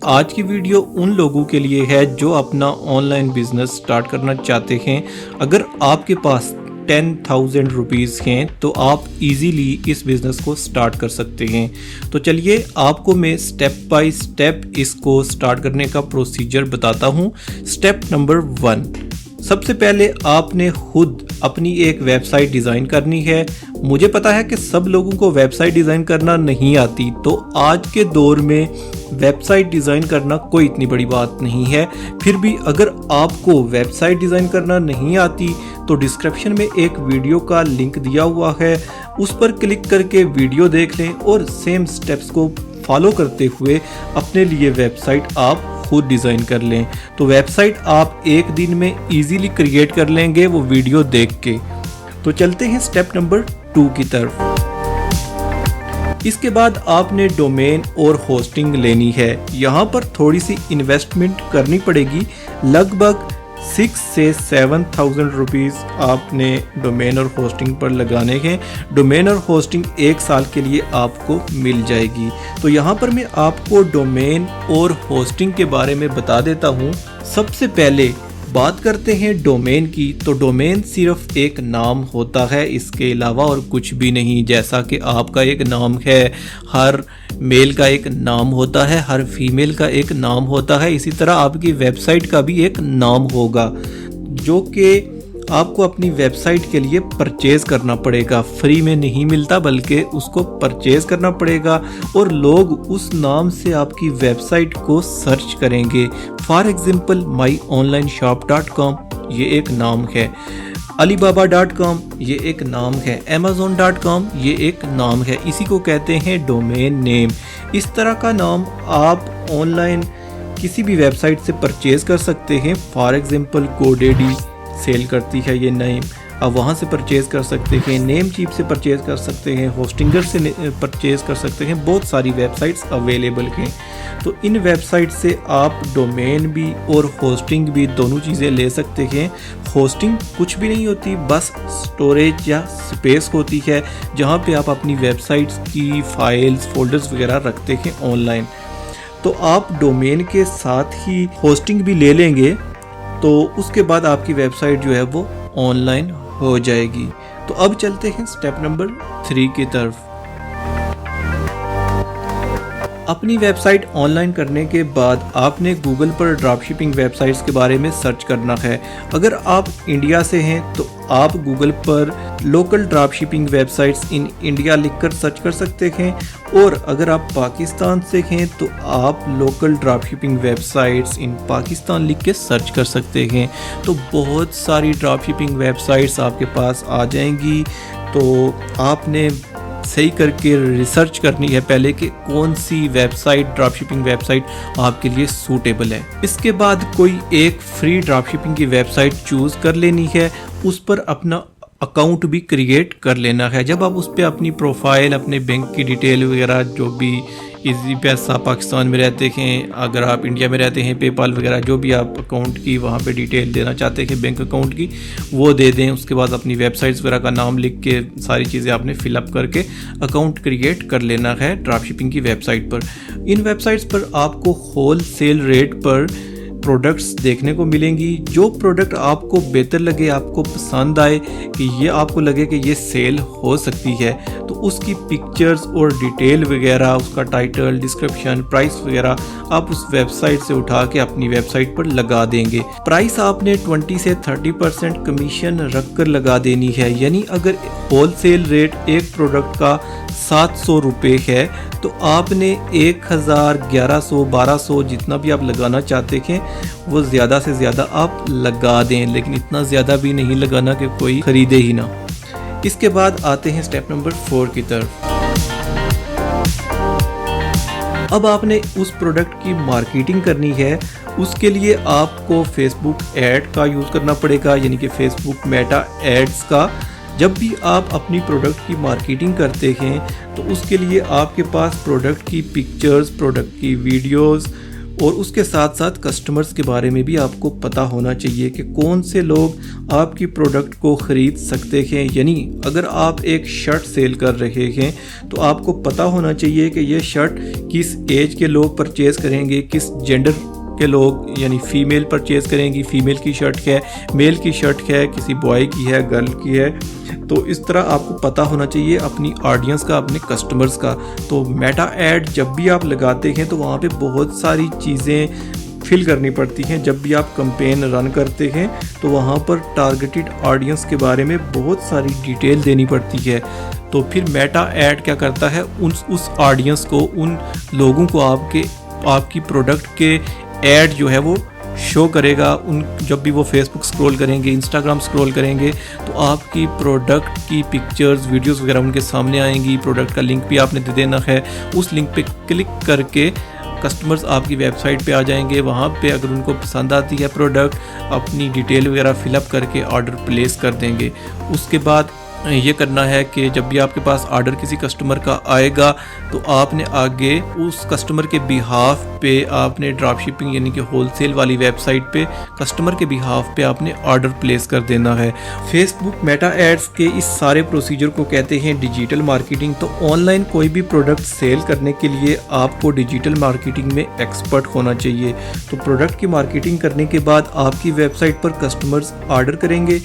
आज की वीडियो उन लोगों के लिए है जो अपना ऑनलाइन बिजनेस स्टार्ट करना चाहते हैं। अगर आपके पास 10,000 रुपीज़ हैं तो आप इजीली इस बिज़नेस को स्टार्ट कर सकते हैं। तो चलिए आपको मैं स्टेप बाय स्टेप इसको स्टार्ट करने का प्रोसीजर बताता हूँ। स्टेप नंबर 1, सबसे पहले आपने खुद अपनी एक वेबसाइट डिज़ाइन करनी है। मुझे पता है कि सब लोगों को वेबसाइट डिज़ाइन करना नहीं आती, तो आज के दौर में वेबसाइट डिज़ाइन करना कोई इतनी बड़ी बात नहीं है। फिर भी अगर आपको वेबसाइट डिज़ाइन करना नहीं आती तो डिस्क्रिप्शन में एक वीडियो का लिंक दिया हुआ है, उस पर क्लिक करके वीडियो देख लें और सेम स्टेप्स को फॉलो करते हुए अपने लिए वेबसाइट आप खुद डिज़ाइन कर लें। तो वेबसाइट आप एक दिन में इजीली क्रिएट कर लेंगे वो वीडियो देख के। तो चलते हैं स्टेप नंबर 2 की तरफ। इसके बाद आपने डोमेन और होस्टिंग लेनी है। यहाँ पर थोड़ी सी इन्वेस्टमेंट करनी पड़ेगी, लगभग 6 से 7,000 रुपीज़ आपने डोमेन और होस्टिंग पर लगाने हैं। डोमेन और होस्टिंग 1 साल के लिए आपको मिल जाएगी। तो यहाँ पर मैं आपको डोमेन और होस्टिंग के बारे में बता देता हूँ। सबसे पहले बात करते हैं डोमेन की। तो डोमेन सिर्फ एक नाम होता है, इसके अलावा और कुछ भी नहीं। जैसा कि आपका एक नाम है, हर मेल का एक नाम होता है, हर फीमेल का एक नाम होता है, इसी तरह आपकी वेबसाइट का भी एक नाम होगा जो कि आपको अपनी वेबसाइट के लिए परचेज़ करना पड़ेगा। फ्री में नहीं मिलता बल्कि उसको परचेज़ करना पड़ेगा और लोग उस नाम से आपकी वेबसाइट को सर्च करेंगे। फॉर एग्जांपल myonlineshop.com ये एक नाम है, alibaba.com ये एक नाम है, amazon.com ये एक नाम है। इसी को कहते हैं डोमेन नेम। इस तरह का नाम आप ऑनलाइन किसी भी वेबसाइट से परचेज़ कर सकते हैं। फॉर एग्जांपल GoDaddy सेल करती है ये नेम, आप वहाँ से परचेज़ कर सकते हैं। नेमचीप से परचेज़ कर सकते हैं, होस्टिंगर से परचेज़ कर सकते हैं। बहुत सारी वेबसाइट्स अवेलेबल हैं। तो इन वेबसाइट से आप डोमेन भी और होस्टिंग भी दोनों चीज़ें ले सकते हैं। होस्टिंग कुछ भी नहीं होती, बस स्टोरेज या स्पेस होती है जहाँ पे आप अपनी वेबसाइट्स की फाइल्स फोल्डर्स वगैरह रखते हैं ऑनलाइन। तो आप डोमेन के साथ ही होस्टिंग भी ले लेंगे तो उसके बाद आपकी वेबसाइट जो है वो ऑनलाइन हो जाएगी। तो अब चलते हैं स्टेप नंबर 3 की तरफ। अपनी वेबसाइट ऑनलाइन करने के बाद आपने गूगल पर ड्रॉपशिपिंग वेबसाइट्स के बारे में सर्च करना है। अगर आप इंडिया से हैं तो आप गूगल पर local dropshipping websites in India लिखकर सर्च कर सकते हैं, और अगर आप पाकिस्तान से हैं तो आप लोकल ड्रॉपशिपिंग वेबसाइट्स इन पाकिस्तान लिख के सर्च कर सकते हैं। तो बहुत सारी ड्रॉपशिपिंग वेबसाइट्स आपके पास आ जाएंगी। तो आपने सही करके रिसर्च करनी है पहले कि कौन सी वेबसाइट ड्रॉपशिपिंग वेबसाइट आपके लिए सूटेबल है। इसके बाद कोई एक फ्री ड्रॉपशिपिंग की वेबसाइट चूज़ कर लेनी है, उस पर अपना अकाउंट भी क्रिएट कर लेना है। जब आप उस पर अपनी प्रोफाइल, अपने बैंक की डिटेल वगैरह, जो भी इजी पैसा पाकिस्तान में रहते हैं, अगर आप इंडिया में रहते हैं पेपाल वगैरह, जो भी आप अकाउंट की वहाँ पे डिटेल देना चाहते हैं बैंक अकाउंट की, वो दे दें। उसके बाद अपनी वेबसाइट्स वगैरह का नाम लिख के सारी चीज़ें आपने फिलअप करके अकाउंट क्रिएट कर लेना है ड्रॉपशिपिंग की वेबसाइट पर। इन वेबसाइट्स पर आपको होल सेल रेट पर प्रोडक्ट्स देखने को मिलेंगी। जो प्रोडक्ट आपको बेहतर लगे, आपको पसंद आए, कि ये आपको लगे कि ये सेल हो सकती है, तो उसकी पिक्चर्स और डिटेल वगैरह, उसका टाइटल, डिस्क्रिप्शन, प्राइस वगैरह आप उस वेबसाइट से उठा के अपनी वेबसाइट पर लगा देंगे। प्राइस आपने 20 से 30% कमीशन रख कर लगा देनी है। यानी अगर होल सेल रेट एक प्रोडक्ट का 700 रुपये है तो आपने 1000, 1100, 1200 जितना भी आप लगाना चाहते हैं वो ज़्यादा से ज़्यादा आप लगा दें, लेकिन इतना ज़्यादा भी नहीं लगाना कि कोई खरीदे ही ना। इसके बाद आते हैं स्टेप नंबर 4 की तरफ। अब आपने उस प्रोडक्ट की मार्केटिंग करनी है। उसके लिए आपको फेसबुक ऐड का यूज़ करना पड़ेगा, यानी कि फेसबुक मेटा एड्स का। जब भी आप अपनी प्रोडक्ट की मार्केटिंग करते हैं तो उसके लिए आपके पास प्रोडक्ट की पिक्चर्स, प्रोडक्ट की वीडियोस, और उसके साथ साथ कस्टमर्स के बारे में भी आपको पता होना चाहिए कि कौन से लोग आपकी प्रोडक्ट को ख़रीद सकते हैं। यानी अगर आप एक शर्ट सेल कर रहे हैं तो आपको पता होना चाहिए कि ये शर्ट किस एज के लोग परचेज़ करेंगे, किस जेंडर के लोग यानी फ़ीमेल परचेज़ करेंगी, फ़ीमेल की शर्ट है, मेल की शर्ट है, किसी बॉय की है, गर्ल की है। तो इस तरह आपको पता होना चाहिए अपनी ऑडियंस का, अपने कस्टमर्स का। तो मेटा ऐड जब भी आप लगाते हैं तो वहाँ पे बहुत सारी चीज़ें फिल करनी पड़ती हैं। जब भी आप कैंपेन रन करते हैं तो वहाँ पर टारगेटेड ऑडियंस के बारे में बहुत सारी डिटेल देनी पड़ती है। तो फिर मेटा ऐड क्या करता है, उस ऑडियंस को, उन लोगों को आपकी प्रोडक्ट के ऐड जो है वो शो करेगा। जब भी वो फेसबुक स्क्रॉल करेंगे, इंस्टाग्राम स्क्रॉल करेंगे तो आपकी प्रोडक्ट की पिक्चर्स, वीडियोस वगैरह उनके सामने आएंगी। प्रोडक्ट का लिंक भी आपने दे देना है। उस लिंक पे क्लिक करके कस्टमर्स आपकी वेबसाइट पे आ जाएंगे। वहाँ पे अगर उनको पसंद आती है प्रोडक्ट, अपनी डिटेल वगैरह फिलअप करके ऑर्डर प्लेस कर देंगे। उसके बाद ये करना है कि जब भी आपके पास ऑर्डर किसी कस्टमर का आएगा तो आपने आगे उस कस्टमर के बिहाफ पे आपने ड्रॉप शिपिंग यानी कि होलसेल वाली वेबसाइट पे कस्टमर के बिहाफ पे आपने ऑर्डर प्लेस कर देना है। फेसबुक मेटा एड्स के इस सारे प्रोसीजर को कहते हैं डिजिटल मार्केटिंग। तो ऑनलाइन कोई भी प्रोडक्ट सेल करने के लिए आपको डिजिटल मार्केटिंग में एक्सपर्ट होना चाहिए। तो प्रोडक्ट की मार्केटिंग करने के बाद आपकी वेबसाइट पर कस्टमर्स ऑर्डर करेंगे।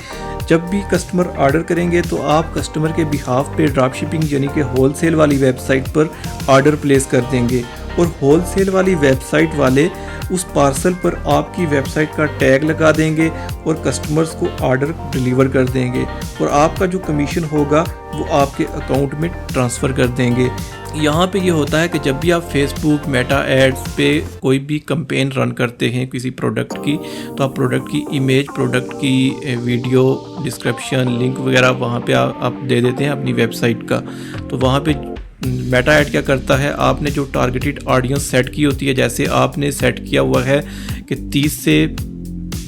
जब भी कस्टमर ऑर्डर करेंगे तो आप कस्टमर के बिहाफ पे ड्रॉप शिपिंग यानी कि होलसेल वाली वेबसाइट पर ऑर्डर प्लेस कर देंगे और होलसेल वाली वेबसाइट वाले उस पार्सल पर आपकी वेबसाइट का टैग लगा देंगे और कस्टमर्स को ऑर्डर डिलीवर कर देंगे और आपका जो कमीशन होगा वो आपके अकाउंट में ट्रांसफ़र कर देंगे। यहाँ पे ये होता है कि जब भी आप फेसबुक मेटा एड्स पे कोई भी कैंपेन रन करते हैं किसी प्रोडक्ट की, तो आप प्रोडक्ट की इमेज, प्रोडक्ट की वीडियो, डिस्क्रिप्शन, लिंक वगैरह वहाँ पे आप दे देते हैं अपनी वेबसाइट का। तो वहाँ पे मेटा ऐड क्या करता है, आपने जो टारगेटेड ऑडियंस सेट की होती है, जैसे आपने सेट किया हुआ है कि 30 से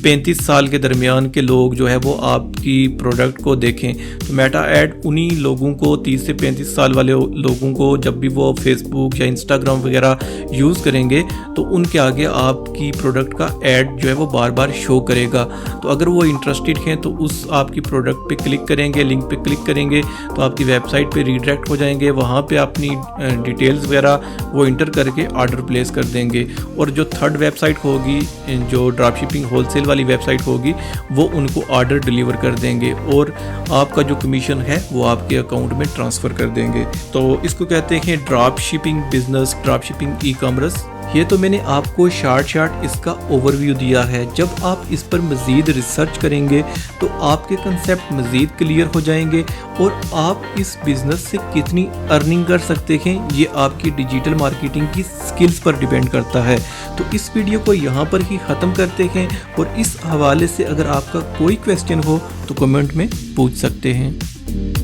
35 साल के दरमियान के लोग जो है वो आपकी प्रोडक्ट को देखें, तो मेटा ऐड उन्हीं लोगों को, 30 से 35 साल वाले लोगों को जब भी वो फेसबुक या इंस्टाग्राम वगैरह यूज़ करेंगे तो उनके आगे आपकी प्रोडक्ट का ऐड जो है वो बार बार शो करेगा। तो अगर वो इंटरेस्टेड हैं तो उस आपकी प्रोडक्ट पे क्लिक करेंगे, लिंक पे क्लिक करेंगे तो आपकी वेबसाइट पे रीडायरेक्ट हो जाएंगे। वहाँ पे अपनी डिटेल्स वगैरह वो इंटर करके ऑर्डर प्लेस कर देंगे और जो थर्ड वेबसाइट होगी, जो ड्रॉप शिपिंग होलसेल वाली वेबसाइट होगी, वो उनको ऑर्डर डिलीवर कर देंगे और आपका जो कमीशन है वो आपके अकाउंट में ट्रांसफ़र कर देंगे। तो इसको कहते हैं drop shipping business, drop shipping e commerce. ये तो मैंने आपको शॉर्ट इसका ओवरव्यू दिया है। जब आप इस पर मज़ीद रिसर्च करेंगे तो आपके कंसेप्ट मज़ीद क्लियर हो जाएंगे और आप इस बिज़नेस से कितनी अर्निंग कर सकते हैं ये आपकी डिजिटल मार्केटिंग की स्किल्स पर डिपेंड करता है। तो इस वीडियो को यहाँ पर ही ख़त्म करते हैं और इस हवाले से अगर आपका कोई क्वेश्चन हो तो कमेंट में पूछ सकते हैं।